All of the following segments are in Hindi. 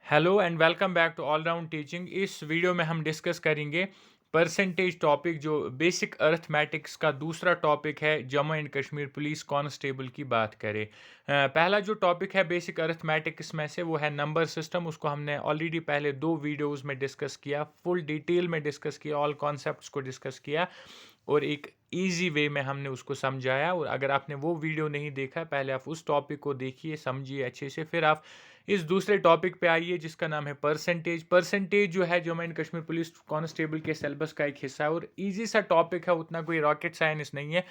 Hello and welcome back to all round teaching. इस वीडियो में हम डिस्कस करेंगे परसेंटेज टॉपिक, जो बेसिक अर्थमेटिक्स का दूसरा टॉपिक है। Jammu and Kashmir police constable की बात करें, पहला जो टॉपिक है बेसिक अर्थमेटिक्स में से वो है नंबर सिस्टम। उसको हमने ऑलरेडी पहले दो वीडियोस में डिस्कस किया, फुल डिटेल में डिस्कस किया, ऑल कॉन्सेप्ट्स को डिस्कस किया और एक इजी वे में हमने उसको समझाया। और अगर आपने वो वीडियो नहीं देखा, पहले आप उस टॉपिक को देखिए, समझिए अच्छे से, फिर आप इस दूसरे टॉपिक पे आइए जिसका नाम है परसेंटेज। परसेंटेज जो है Jammu and Kashmir police constable के सिलेबस का एक हिस्सा है और इजी सा टॉपिक है, उतना कोई रॉकेट साइंस नहीं है।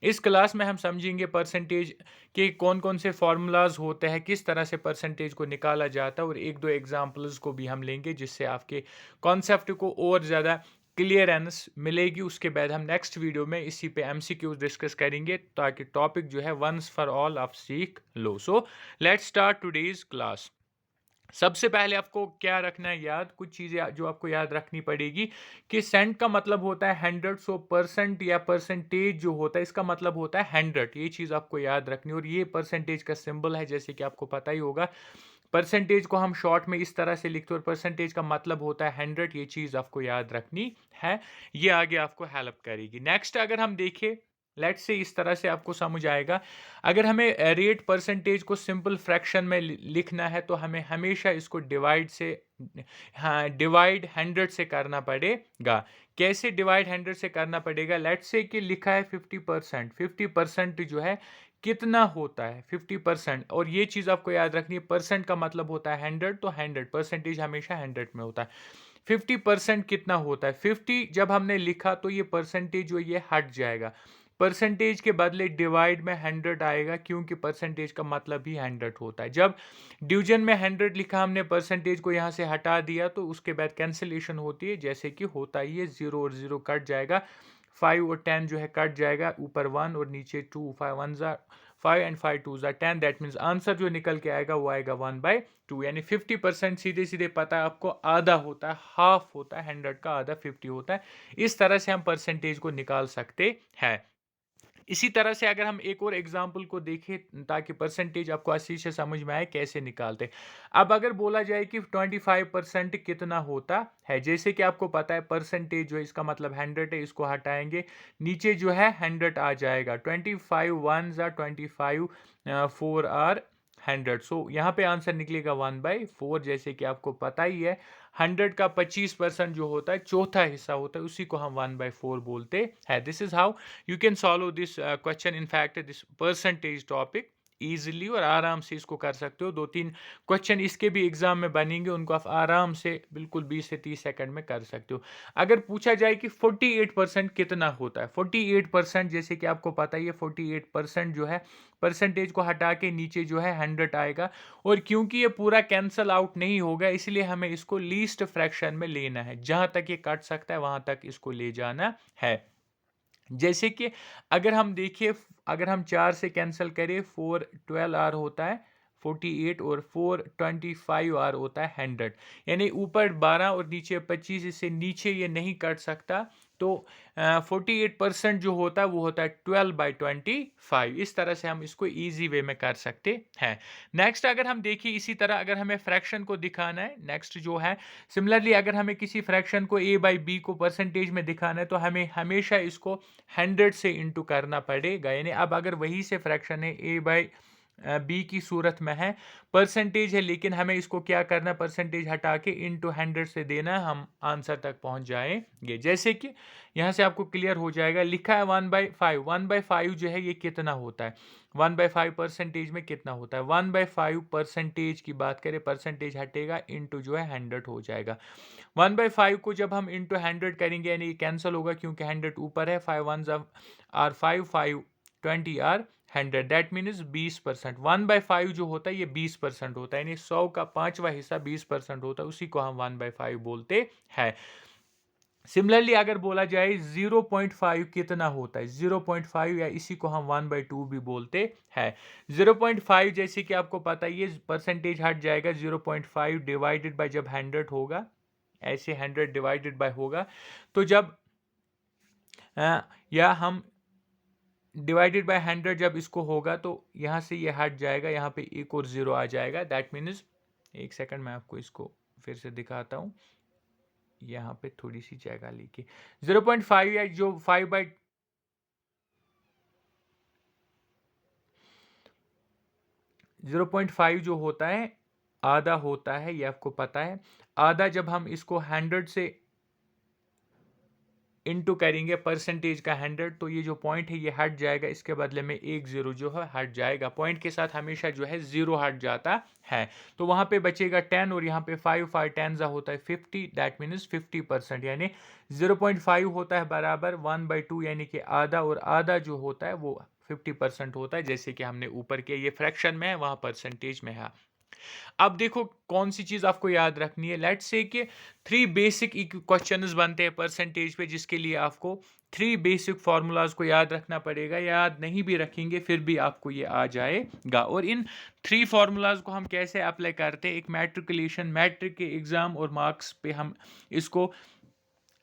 इस क्लास में हम समझेंगे परसेंटेज के कौन कौन से फार्मूलाज होते हैं, किस तरह से परसेंटेज को निकाला जाता है, और एक दो एग्जांपल्स को भी हम लेंगे जिससे आपके कॉन्सेप्ट को और ज़्यादा क्लियरेंस मिलेगी। उसके बाद हम नेक्स्ट वीडियो में इसी पे एमसीक्यूज डिस्कस करेंगे ताकि टॉपिक जो है वंस फॉर ऑल आप सीख लो। So let's start today's class. सबसे पहले आपको क्या रखना है याद, कुछ चीज़ें जो आपको याद रखनी पड़ेगी कि सेंट का मतलब होता है हंड्रेड। सो परसेंट या परसेंटेज जो होता है इसका मतलब होता है हंड्रेड। ये चीज़ आपको याद रखनी, और ये परसेंटेज का सिंबल है जैसे कि आपको पता ही होगा। परसेंटेज को हम शॉर्ट में इस तरह से लिखते हैं और परसेंटेज का मतलब होता है हंड्रेड। ये चीज़ आपको याद रखनी है, ये आगे आपको हेल्प करेगी। नेक्स्ट अगर हम देखें, लेट्स से इस तरह से आपको समझ आएगा। अगर हमें रेट परसेंटेज को सिंपल फ्रैक्शन में लिखना है तो हमें हमेशा इसको डिवाइड से, हाँ, डिवाइड हंड्रेड से करना पड़ेगा। कैसे डिवाइड हंड्रेड से करना पड़ेगा? लेट्स से कि लिखा है 50%। 50% जो है कितना होता है? 50%। और ये चीज़ आपको याद रखनी है, परसेंट का मतलब होता है हंड्रेड, तो हंड्रेड परसेंटेज हमेशा हंड्रेड में होता है। 50% कितना होता है? 50 जब हमने लिखा तो ये परसेंटेज जो ये हट जाएगा, परसेंटेज के बदले डिवाइड में हंड्रेड आएगा, क्योंकि परसेंटेज का मतलब ही हंड्रेड होता है। जब डिवीजन में हंड्रेड लिखा, हमने परसेंटेज को यहाँ से हटा दिया तो उसके बाद कैंसिलेशन होती है, जैसे कि होता ही है, जीरो और जीरो कट जाएगा, 5 और 10 जो है कट जाएगा, ऊपर 1 और नीचे 2, 5 1 ज़ा 5 एंड 5 2 ज़ा 10। दैट मीन्स आंसर जो निकल के आएगा वो आएगा 1/2। यानी 50% सीधे सीधे पता है आपको आधा होता है, हाफ होता है, हंड्रेड का आधा 50 होता है। इस तरह से हम परसेंटेज को निकाल सकते हैं। इसी तरह से अगर हम एक और एग्जाम्पल को देखें ताकि परसेंटेज आपको अच्छी से समझ में आए कैसे निकालते हैं। अब अगर बोला जाए कि 25% कितना होता है, जैसे कि आपको पता है परसेंटेज जो है इसका मतलब हंड्रेड है, इसको हटाएंगे, नीचे जो है हंड्रेड आ जाएगा। 25 1 ज़ा 25, 4 आर हंड्रेड। सो यहाँ पे आंसर निकलेगा 1/4। जैसे कि आपको पता ही है, हंड्रेड का 25% जो होता है, चौथा हिस्सा होता है, उसी को हम 1/4 बोलते हैं। This is how you can solve this question, in fact this percentage topic easily, और आराम से इसको कर सकते हो। दो तीन क्वेश्चन इसके भी एग्जाम में बनेंगे, उनको आप आराम से बिल्कुल 20 से 30 सेकंड में कर सकते हो। अगर पूछा जाए कि 48% कितना होता है, 48% जैसे कि आपको पता ही है, 48% जो है परसेंटेज को हटा के नीचे जो है हंड्रेड आएगा, और क्योंकि ये पूरा कैंसल आउट नहीं होगा इसलिए हमें इसको लीस्ट फ्रैक्शन में लेना है, जहां तक ये कट सकता है वहां तक इसको ले जाना है। जैसे कि अगर हम देखिए, अगर हम 4 से कैंसिल करें, 4 12 आर होता है 48, और 4 25 आर होता है 100। यानी ऊपर 12 और नीचे 25, इससे नीचे ये नहीं कट सकता। तो 48% जो होता है वो होता है 12/25। इस तरह से हम इसको इजी वे में कर सकते हैं। नेक्स्ट अगर हम देखिए, इसी तरह अगर हमें फ्रैक्शन को दिखाना है, नेक्स्ट जो है सिमिलरली अगर हमें किसी फ्रैक्शन को a/b को परसेंटेज में दिखाना है तो हमें हमेशा इसको 100 से इंटू करना पड़ेगा। यानी अब अगर वही से फ्रैक्शन है, a/b की सूरत में है, परसेंटेज है, लेकिन हमें इसको क्या करना, परसेंटेज हटा के इंटू 100 से देना, हम आंसर तक पहुंच जाएंगे। जैसे कि यहाँ से आपको क्लियर हो जाएगा, लिखा है 1/5। 1/5 जो है ये कितना होता है, 1/5 परसेंटेज में कितना होता है, 1/5 परसेंटेज की बात करें, परसेंटेज हटेगा, इंटू जो है 100 हो जाएगा। 1/5 को जब हम इंटू 100 करेंगे, यानी कैंसिल होगा क्योंकि 100 ऊपर है, 5 1 आर 5, 5 20 आर 100। That means 20%। 1/5 जो होता है ये 20% होता है, यानी 100 का पांचवा हिस्सा 20% होता है, उसी को हम 1/5 बोलते हैं। सिमिलरली अगर बोला जाए 0.5 कितना होता है, 0.5 या इसी को हम 1/2 भी बोलते हैं। 0.5 जैसे कि आपको पता ही है, परसेंटेज हट जाएगा, 0.5 डिवाइडेड बाय जब 100 होगा, ऐसे 100 डिवाइडेड बाय होगा, तो जब या हम डिवाइडेड बाय 100 जब इसको होगा तो यहाँ से ये हट जाएगा, यहाँ पे एक और जीरो आ जाएगा। दैट मीन्स एक सेकंड मैं आपको इसको फिर से दिखाता हूँ। यहाँ पे थोड़ी सी जगह लेके 0.5 या जो 0.5 जो होता है आधा होता है, ये आपको पता है। आधा जब हम इसको 100 से इनटू करेंगे परसेंटेज का 100, तो ये जो पॉइंट है ये हट जाएगा, इसके बदले में एक जीरो जो है हट जाएगा। पॉइंट के साथ हमेशा जो है जीरो हट जाता है, तो वहां पे बचेगा 10 और यहाँ पे 5 5 10 होता है 50, दैट मीन्स 50%, यानी 0.5 होता है बराबर 1/2, यानी कि आधा, और आधा जो होता है वो 50% होता है, जैसे कि हमने ऊपर किया। ये फ्रैक्शन में है, वहां परसेंटेज में है। अब देखो कौन सी चीज आपको याद रखनी है। लेट्स से कि 3 बेसिक क्वेश्चंस बनते हैं परसेंटेज पे, जिसके लिए आपको 3 बेसिक फार्मूलाज को याद रखना पड़ेगा। याद नहीं भी रखेंगे फिर भी आपको ये आ जाएगा। और इन 3 फार्मूलाज को हम कैसे अप्लाई करते हैं, एक मैट्रिकुलेशन, मैट्रिक के एग्जाम और मार्क्स पे हम इसको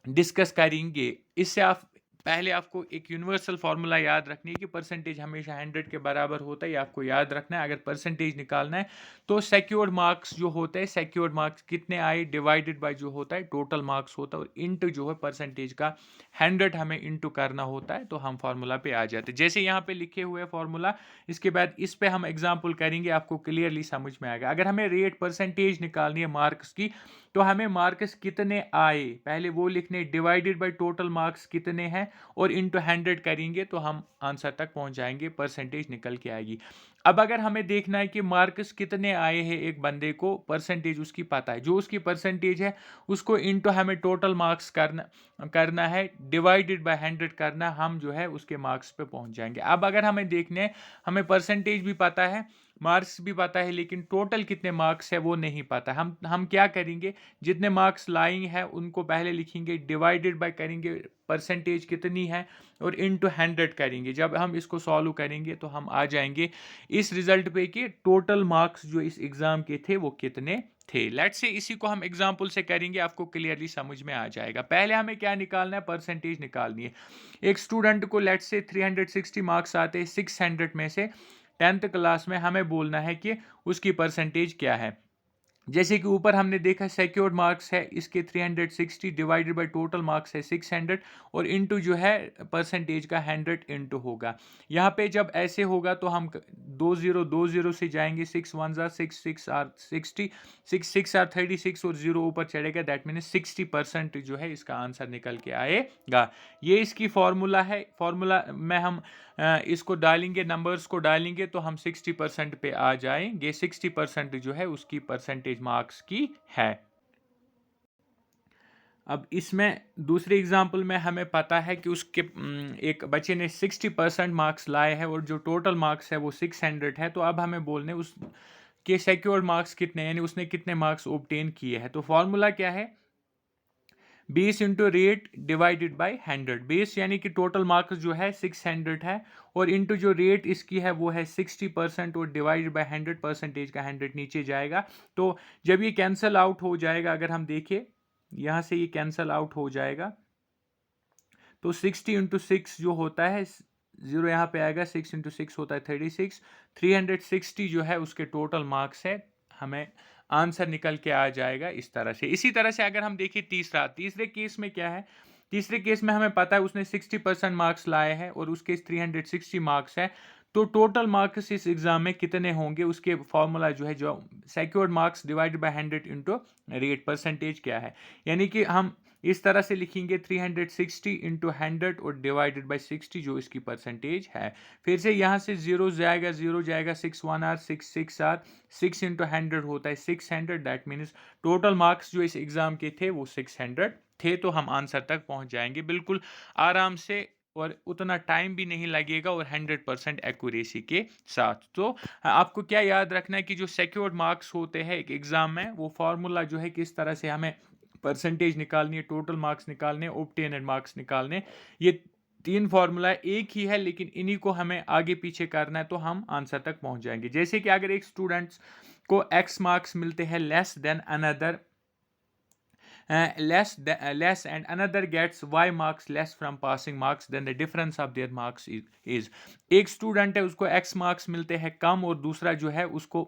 डिस्कस करेंगे। इससे आप पहले आपको एक यूनिवर्सल फार्मूला याद रखनी है कि परसेंटेज हमेशा 100 के बराबर होता है, ये आपको याद रखना है। अगर परसेंटेज निकालना है तो सिक्योर्ड मार्क्स जो होते हैं, सिक्योर्ड मार्क्स कितने आए डिवाइडेड बाय जो होता है टोटल मार्क्स होता है, और इंटू जो है परसेंटेज का 100 हमें इंटू करना होता है, तो हम फार्मूला पे आ जाते हैं। जैसे यहाँ पे लिखे हुए फार्मूला, इसके बाद इस पे हम एग्जाम्पल करेंगे, आपको क्लियरली समझ में आएगा। अगर हमें रेट परसेंटेज निकालनी है मार्क्स की, तो हमें मार्क्स कितने आए पहले वो लिखने, डिवाइडेड बाय टोटल मार्क्स कितने हैं, और इनटू 100 करेंगे तो हम आंसर तक पहुंच जाएंगे, परसेंटेज निकल के आएगी। अब अगर हमें देखना है कि मार्क्स कितने आए हैं एक बंदे को, परसेंटेज उसकी पता है, जो उसकी परसेंटेज है उसको इनटू हमें टोटल मार्क्स करना है, डिवाइडेड बाय 100 करना, हम जो है उसके मार्क्स पे पहुंच जाएंगे। अब अगर हमें देखने हैं, हमें परसेंटेज भी पता है, मार्क्स भी पता है, लेकिन टोटल कितने मार्क्स है वो नहीं पता। हम क्या करेंगे, जितने मार्क्स लाए हैं उनको पहले लिखेंगे, डिवाइडेड बाय करेंगे परसेंटेज कितनी है, और इनटू 100 करेंगे। जब हम इसको सॉल्व करेंगे तो हम आ जाएंगे इस रिजल्ट पे कि टोटल मार्क्स जो इस एग्जाम के थे वो कितने थे। लेट्स से इसी को हम एग्जांपल से करेंगे, आपको क्लियरली समझ में आ जाएगा। पहले हमें क्या निकालना है, परसेंटेज निकालनी है। एक स्टूडेंट को लेट्स से 360 मार्क्स आते हैं 600 में से, 10th क्लास में, हमें बोलना है कि उसकी परसेंटेज क्या है। जैसे कि ऊपर हमने देखा सिक्योर्ड मार्क्स है इसके 360 डिवाइडेड बाय टोटल मार्क्स है 600, और इनटू जो है परसेंटेज का 100 इनटू होगा। यहाँ पे जब ऐसे होगा तो हम 2020 से जाएंगे, 6 1 6 6 आर 60, 6 6 आर 36 और 0 ऊपर चढ़ेगा, दैट मीन 60% जो है इसका आंसर निकल के आएगा। ये इसकी फॉर्मूला है। फॉर्मूला में हम इसको डालेंगे, नंबर्स को डालेंगे तो हम 60% पे आ जाएंगे। 60% जो है उसकी परसेंटेज मार्क्स की है। अब इसमें दूसरे एग्जाम्पल में हमें पता है कि उसके एक बच्चे ने 60% मार्क्स लाए हैं और जो टोटल मार्क्स है वो 600 है। तो अब हमें बोलने उस के सिक्योर्ड मार्क्स कितने, यानी उसने कितने मार्क्स ऑब्टेन किए हैं। तो फॉर्मूला क्या है, base into rate divided by 100। Base यानी कि टोटल मार्क्स जो है 600 है, और इंटू जो रेट इसकी है वो है 60%, और डिवाइडेड बाय 100, परसेंटेज का 100 नीचे जाएगा। तो जब ये कैंसल आउट हो जाएगा, अगर हम देखें यहाँ से ये कैंसल आउट हो जाएगा, तो 60 इंटू 6 जो होता है, जीरो यहाँ पे आएगा, 6 इंटू 6 होता है 36, 360 जो है उसके टोटल मार्क्स है, हमें आंसर निकल के आ जाएगा इस तरह से। इसी तरह से अगर हम देखें तीसरे केस में क्या है, तीसरे केस में हमें पता है उसने 60% मार्क्स लाए हैं और उसके 360 मार्क्स है, तो टोटल मार्क्स इस एग्जाम में कितने होंगे, उसके फॉर्मूला जो है, जो secured marks divided by 100 into rate percentage क्या है, यानी कि हम इस तरह से लिखेंगे 360 इंटू 100 और डिवाइडेड बाई 60 जो इसकी परसेंटेज है। फिर से यहाँ से जीरो जाएगा 6 1 आर 6 6 आर 6 इंटू 100 होता है 600, दैट मीन्स टोटल मार्क्स जो इस एग्जाम के थे वो 600 थे। तो हम आंसर तक पहुंच जाएंगे बिल्कुल आराम से, और उतना टाइम भी नहीं लगेगा, और 100% एक्यूरेसी के साथ। तो आपको क्या याद रखना है कि जो सिक्योर्ड मार्क्स होते हैं एक एग्जाम में, वो फॉर्मूला जो है किस तरह से हमें परसेंटेज निकालनी है, टोटल मार्क्स निकालने, ऑब्टेन्ड मार्क्स निकालने, ये 3 फार्मूला एक ही है, लेकिन इन्हीं को हमें आगे पीछे करना है तो हम आंसर तक पहुंच जाएंगे। जैसे कि अगर एक स्टूडेंट्स को x मार्क्स मिलते हैं less than another less and another gets y marks less from passing marks, then the difference of their marks is एक स्टूडेंट है उसको x मार्क्स मिलते हैं कम और दूसरा जो है उसको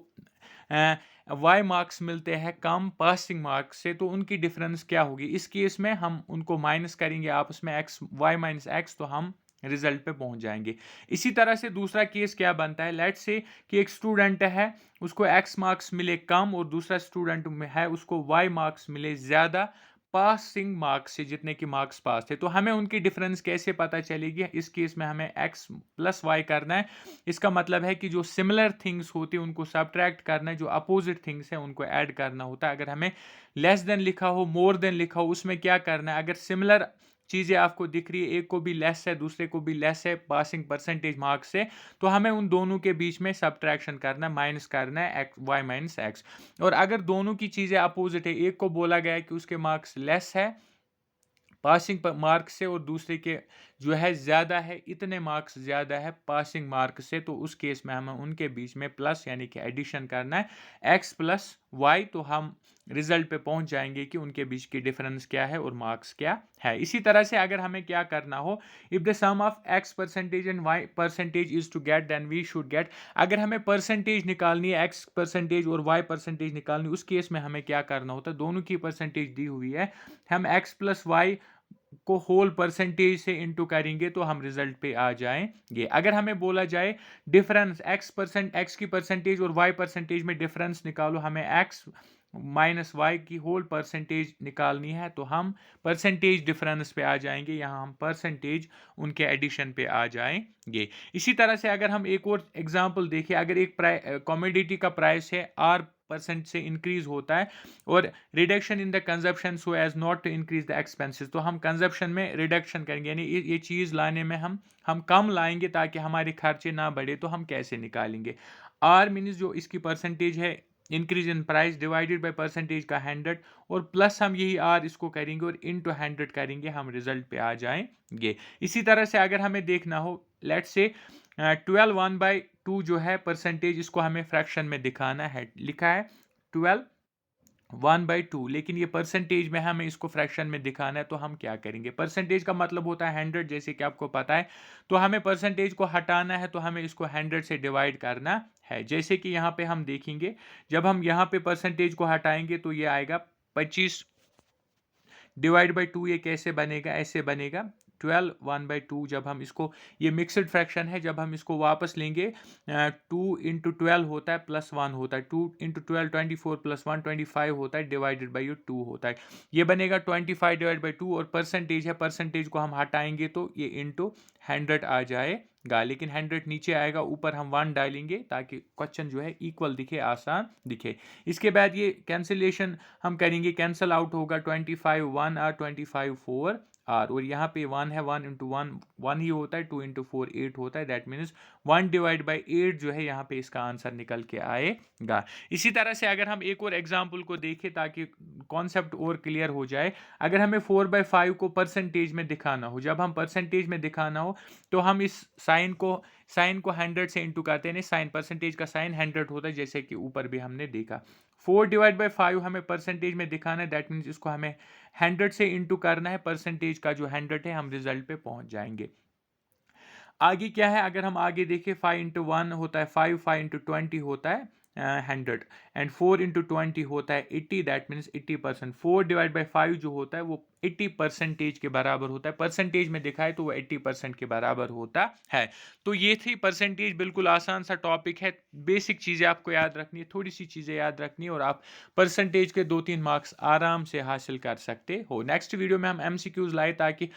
वाई मार्क्स मिलते हैं कम पासिंग मार्क्स से, तो उनकी डिफरेंस क्या होगी? इस केस में हम उनको माइनस करेंगे आपस में x y माइनस एक्स, तो हम रिजल्ट पे पहुंच जाएंगे। इसी तरह से दूसरा केस क्या बनता है, लेट्स से कि एक स्टूडेंट है उसको x मार्क्स मिले कम और दूसरा स्टूडेंट में है उसको y मार्क्स मिले ज़्यादा पासिंग मार्क्स से, जितने की मार्क्स पास थे। तो हमें उनकी डिफरेंस कैसे पता चलेगी? इस केस में हमें x प्लस वाई करना है। इसका मतलब है कि जो सिमिलर थिंग्स होती है उनको सब्ट्रैक्ट करना है, जो अपोजिट थिंग्स है उनको ऐड करना होता है। अगर हमें लेस देन लिखा हो, मोर देन लिखा हो, उसमें क्या करना है? अगर सिमिलर चीज़ें आपको दिख रही है, एक को भी लेस है दूसरे को भी लेस है पासिंग परसेंटेज मार्क्स से, तो हमें उन दोनों के बीच में सब्ट्रैक्शन करना है, माइनस करना है एक्स वाई माइनस एक्स। और अगर दोनों की चीज़ें अपोजिट है, एक को बोला गया है कि उसके मार्क्स लेस है पासिंग मार्क्स से और दूसरे के जो है ज़्यादा है, इतने मार्क्स ज़्यादा है पासिंग मार्क्स से, तो उस केस में हमें उनके बीच में प्लस यानी कि एडिशन करना है x प्लस वाई, तो हम रिजल्ट पे पहुंच जाएंगे कि उनके बीच की डिफरेंस क्या है और मार्क्स क्या है। इसी तरह से अगर हमें क्या करना हो, if the sum of x percentage and y percentage is to get, then we should get. अगर हमें परसेंटेज निकालनी है, x परसेंटेज और y परसेंटेज निकालनी, उस केस में हमें क्या करना होता है? दोनों की परसेंटेज दी हुई है, हम x प्लस वाई को होल परसेंटेज से इंटू करेंगे तो हम रिजल्ट पे आ जाएंगे। अगर हमें बोला जाए डिफरेंस x की परसेंटेज और y परसेंटेज में डिफरेंस निकालो, हमें x माइनस वाई की होल परसेंटेज निकालनी है, तो हम परसेंटेज डिफरेंस पे आ जाएंगे, यहाँ हम परसेंटेज उनके एडिशन पे आ जाएंगे। इसी तरह से अगर हम एक और एग्जांपल देखें, अगर एक कमोडिटी का प्राइस है R% से इंक्रीज होता है और reduction in the consumption so as not to increase the expenses, तो हम कंजप्शन में रिडक्शन करेंगे, यानी ये चीज़ लाने में हम कम लाएंगे ताकि हमारे खर्चे ना बढ़े। तो हम कैसे निकालेंगे? आर मीन्स जो इसकी परसेंटेज है increase in price divided by percentage का 100 और प्लस हम यही आर इसको करेंगे और इनटू 100 करेंगे, हम रिजल्ट पे आ जाएंगे। इसी तरह से अगर हमें देखना हो, लेट्स से 12 1/2 जो है परसेंटेज, इसको हमें फ्रैक्शन में दिखाना है, लिखा है 12 1/2, लेकिन ये परसेंटेज में हमें इसको फ्रैक्शन में दिखाना है, तो हम क्या करेंगे? परसेंटेज का मतलब होता है 100, जैसे कि आपको पता है, तो हमें परसेंटेज को हटाना है तो हमें इसको 100 से डिवाइड करना है। जैसे कि यहाँ पे हम देखेंगे, जब हम यहाँ पे परसेंटेज को हटाएंगे तो ये आएगा 25 डिवाइड बाई 2। ये कैसे बनेगा? ऐसे बनेगा 12 1/2। जब हम इसको, ये मिक्सड फ्रैक्शन है, जब हम इसको वापस लेंगे 2 इंटू 12 होता है प्लस 1 होता है, 2 इंटू 12 24 प्लस 1 25 होता है, डिवाइडेड बाई 2 होता है, ये बनेगा 25 डिवाइड बाई 2। और परसेंटेज है, परसेंटेज को हम हटाएंगे तो ये इंटू 100 आ जाएगा, लेकिन 100 नीचे आएगा, ऊपर हम 1 डालेंगे ताकि क्वेश्चन जो है इक्वल दिखे, आसान दिखे। इसके बाद ये कैंसिलेशन हम करेंगे, कैंसिल आउट होगा 25 1 और 25 4 आर, और यहाँ पे 1 है, 1 इंटू 1 1 ही होता है, 2 इंटू 4 8 होता है, दैट मीन्स 1 डिवाइड बाई 8 जो है यहाँ पे इसका आंसर निकल के आएगा। इसी तरह से अगर हम एक और एग्जाम्पल को देखें ताकि कॉन्सेप्ट और क्लियर हो जाए, अगर हमें 4/5 को परसेंटेज में दिखाना हो, जब हम परसेंटेज में दिखाना हो तो हम इस साइन को 100 से इंटू करते हैं, साइन परसेंटेज का साइन 100 होता है, जैसे कि ऊपर भी हमने देखा। 4 डिवाइड बाई 5 हमें परसेंटेज में दिखाना है, दैट मीन्स इसको हमें 100 से इंटू करना है, परसेंटेज का जो 100 है, हम रिजल्ट पे पहुंच जाएंगे। आगे क्या है? अगर हम आगे देखें, 5 इंटू 1 होता है 5, 5 इंटू 20 होता है 100 एंड 4 इंटू 20 होता है 80, दैट मीन्स 80%। 4 डिवाइड बाई 5 जो होता है वो 80% के बराबर होता है, परसेंटेज में दिखाए तो वो 80% के बराबर होता है। तो ये थी परसेंटेज, बिल्कुल आसान सा टॉपिक है, बेसिक चीज़ें आपको याद रखनी है, थोड़ी सी चीज़ें याद रखनी है और आप परसेंटेज के 2-3 मार्क्स आराम से हासिल कर सकते हो। नेक्स्ट वीडियो में हम MCQs लाए ताकि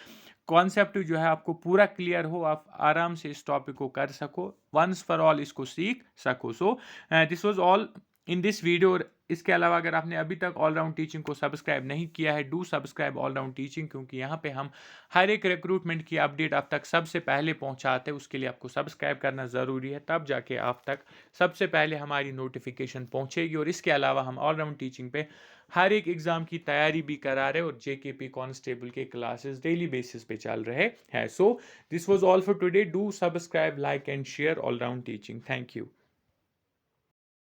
कॉन्सेप्ट जो है आपको पूरा क्लियर हो, आप आराम से इस टॉपिक को कर सको, वंस फॉर ऑल इसको सीख सको। So this was all in this video. इसके अलावा अगर आपने अभी तक ऑल राउंड टीचिंग को सब्सक्राइब नहीं किया है, do subscribe all round teaching, क्योंकि यहाँ पे हम हर एक रिक्रूटमेंट की अपडेट आप तक सबसे पहले पहुँचाते हैं। उसके लिए आपको सब्सक्राइब करना ज़रूरी है, तब जाके आप तक सबसे पहले हमारी नोटिफिकेशन पहुँचेगी। और इसके अलावा हम ऑल राउंड टीचिंग पे हर एक एग्ज़ाम की तैयारी भी करा रहे और JKP कांस्टेबल के क्लासेस डेली बेसिस पे चल रहे हैं। So this was all for today. Do subscribe, like and share all round teaching. Thank you.